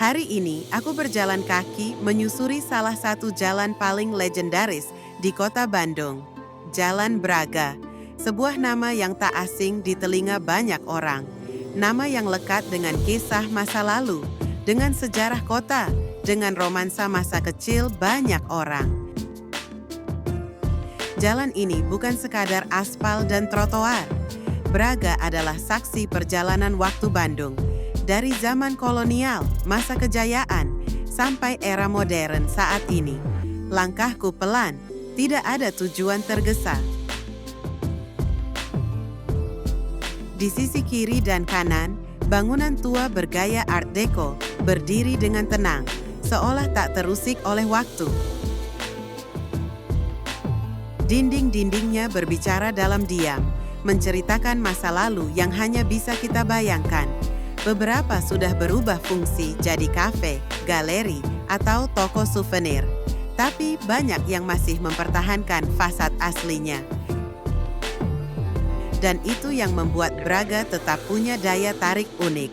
Hari ini aku berjalan kaki menyusuri salah satu jalan paling legendaris di kota Bandung, Jalan Braga. Sebuah nama yang tak asing di telinga banyak orang. Nama yang lekat dengan kisah masa lalu, dengan sejarah kota, dengan romansa masa kecil banyak orang. Jalan ini bukan sekadar aspal dan trotoar. Braga adalah saksi perjalanan waktu Bandung. Dari zaman kolonial, masa kejayaan, sampai era modern saat ini. Langkahku pelan, tidak ada tujuan tergesa. Di sisi kiri dan kanan, bangunan tua bergaya Art Deco berdiri dengan tenang, seolah tak terusik oleh waktu. Dinding-dindingnya berbicara dalam diam, menceritakan masa lalu yang hanya bisa kita bayangkan. Beberapa sudah berubah fungsi jadi kafe, galeri, atau toko souvenir. Tapi banyak yang masih mempertahankan fasad aslinya. Dan itu yang membuat Braga tetap punya daya tarik unik.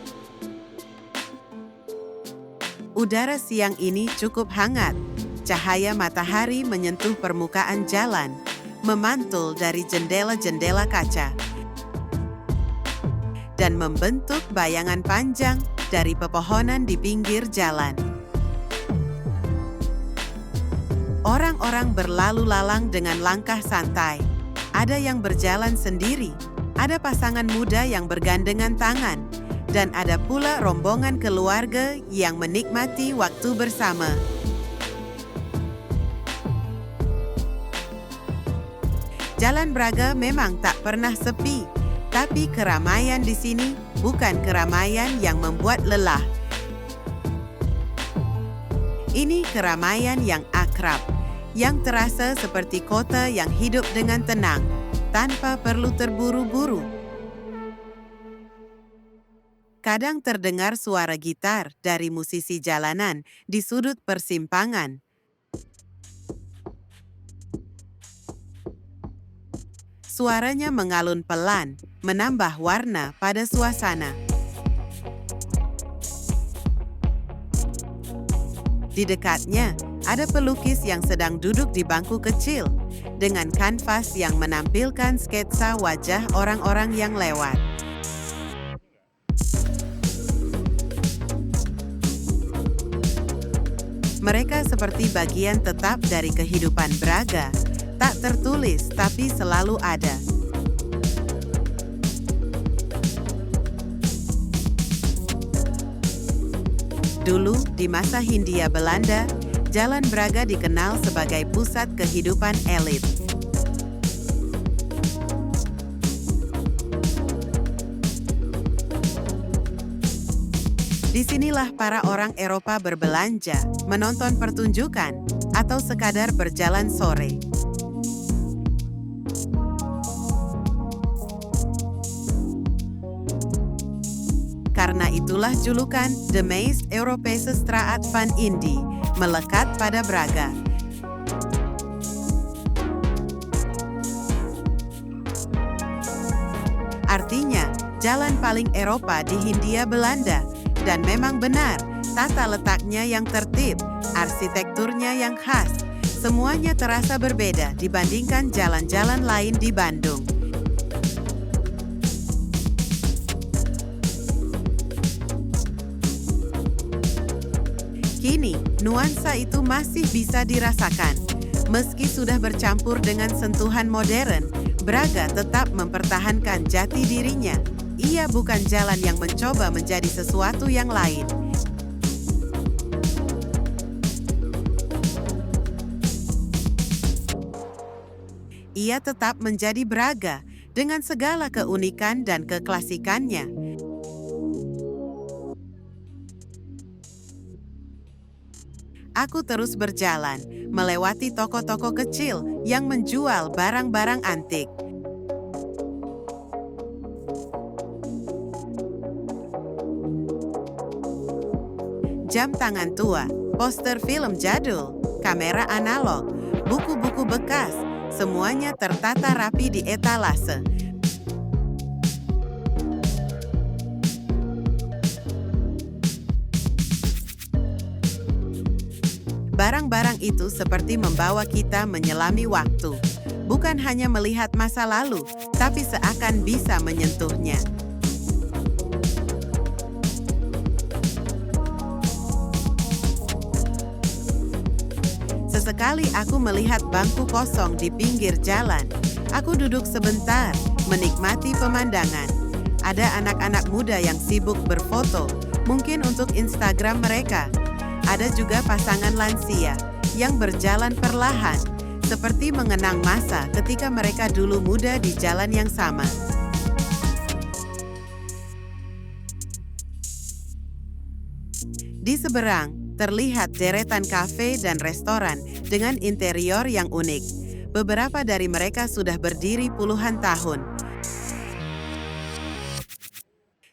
Udara siang ini cukup hangat. Cahaya matahari menyentuh permukaan jalan, memantul dari jendela-jendela kaca, dan membentuk bayangan panjang dari pepohonan di pinggir jalan. Orang-orang berlalu lalang dengan langkah santai. Ada yang berjalan sendiri, ada pasangan muda yang bergandengan tangan, dan ada pula rombongan keluarga yang menikmati waktu bersama. Jalan Braga memang tak pernah sepi. Tapi keramaian di sini bukan keramaian yang membuat lelah. Ini keramaian yang akrab, yang terasa seperti kota yang hidup dengan tenang, tanpa perlu terburu-buru. Kadang terdengar suara gitar dari musisi jalanan di sudut persimpangan. Suaranya mengalun pelan, menambah warna pada suasana. Di dekatnya, ada pelukis yang sedang duduk di bangku kecil, dengan kanvas yang menampilkan sketsa wajah orang-orang yang lewat. Mereka seperti bagian tetap dari kehidupan Braga. Tak tertulis, tapi selalu ada. Dulu, di masa Hindia Belanda, Jalan Braga dikenal sebagai pusat kehidupan elit. Disinilah para orang Eropa berbelanja, menonton pertunjukan, atau sekadar berjalan sore. Karena itulah julukan De meest Europese Straat van Indie melekat pada Braga. Artinya, jalan paling Eropa di Hindia Belanda. Dan memang benar, tata letaknya yang tertib, arsitekturnya yang khas, semuanya terasa berbeda dibandingkan jalan-jalan lain di Bandung. Kini, nuansa itu masih bisa dirasakan. Meski sudah bercampur dengan sentuhan modern, Braga tetap mempertahankan jati dirinya. Ia bukan jalan yang mencoba menjadi sesuatu yang lain. Ia tetap menjadi Braga dengan segala keunikan dan keklasikannya. Aku terus berjalan, melewati toko-toko kecil yang menjual barang-barang antik. Jam tangan tua, poster film jadul, kamera analog, buku-buku bekas, semuanya tertata rapi di etalase. Barang-barang itu seperti membawa kita menyelami waktu. Bukan hanya melihat masa lalu, tapi seakan bisa menyentuhnya. Sesekali aku melihat bangku kosong di pinggir jalan. Aku duduk sebentar, menikmati pemandangan. Ada anak-anak muda yang sibuk berfoto, mungkin untuk Instagram mereka. Ada juga pasangan lansia yang berjalan perlahan, seperti mengenang masa ketika mereka dulu muda di jalan yang sama. Di seberang, terlihat deretan kafe dan restoran dengan interior yang unik. Beberapa dari mereka sudah berdiri puluhan tahun.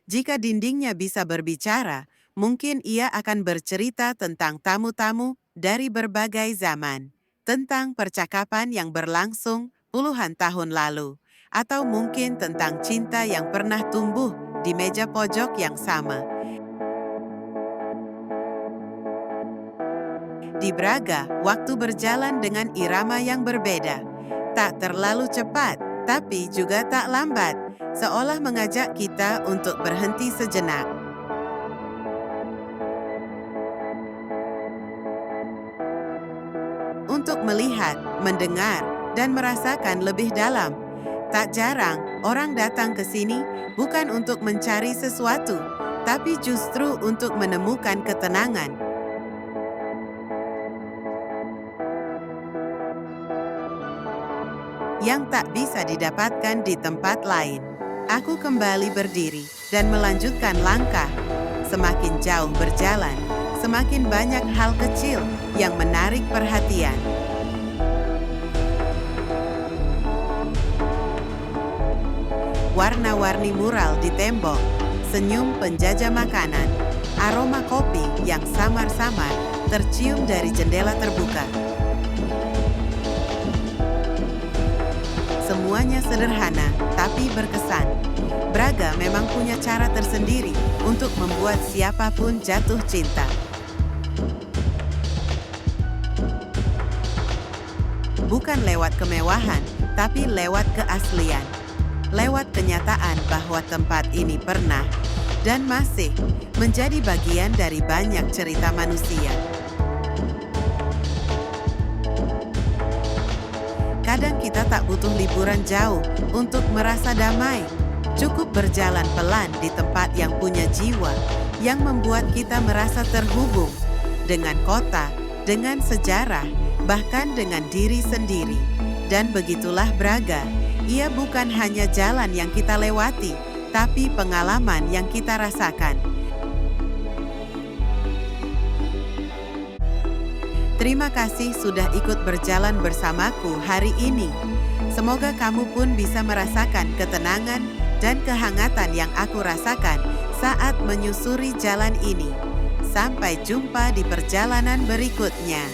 Jika dindingnya bisa berbicara, mungkin ia akan bercerita tentang tamu-tamu dari berbagai zaman, tentang percakapan yang berlangsung puluhan tahun lalu, atau mungkin tentang cinta yang pernah tumbuh di meja pojok yang sama. Di Braga, waktu berjalan dengan irama yang berbeda. Tak terlalu cepat, tapi juga tak lambat, seolah mengajak kita untuk berhenti sejenak. Untuk melihat, mendengar, dan merasakan lebih dalam. Tak jarang, orang datang ke sini bukan untuk mencari sesuatu, tapi justru untuk menemukan ketenangan. Yang tak bisa didapatkan di tempat lain. Aku kembali berdiri dan melanjutkan langkah. Semakin jauh berjalan, semakin banyak hal kecil yang menarik perhatian. Warna-warni mural di tembok, senyum penjajah makanan, aroma kopi yang samar-samar tercium dari jendela terbuka. Semuanya sederhana, tapi berkesan. Braga memang punya cara tersendiri untuk membuat siapapun jatuh cinta. Bukan lewat kemewahan, tapi lewat keaslian. Lewat kenyataan bahwa tempat ini pernah dan masih menjadi bagian dari banyak cerita manusia. Kadang kita tak butuh liburan jauh untuk merasa damai. Cukup berjalan pelan di tempat yang punya jiwa, yang membuat kita merasa terhubung dengan kota, dengan sejarah, bahkan dengan diri sendiri. Dan begitulah Braga. Ia bukan hanya jalan yang kita lewati, tapi pengalaman yang kita rasakan. Terima kasih sudah ikut berjalan bersamaku hari ini. Semoga kamu pun bisa merasakan ketenangan dan kehangatan yang aku rasakan saat menyusuri jalan ini. Sampai jumpa di perjalanan berikutnya.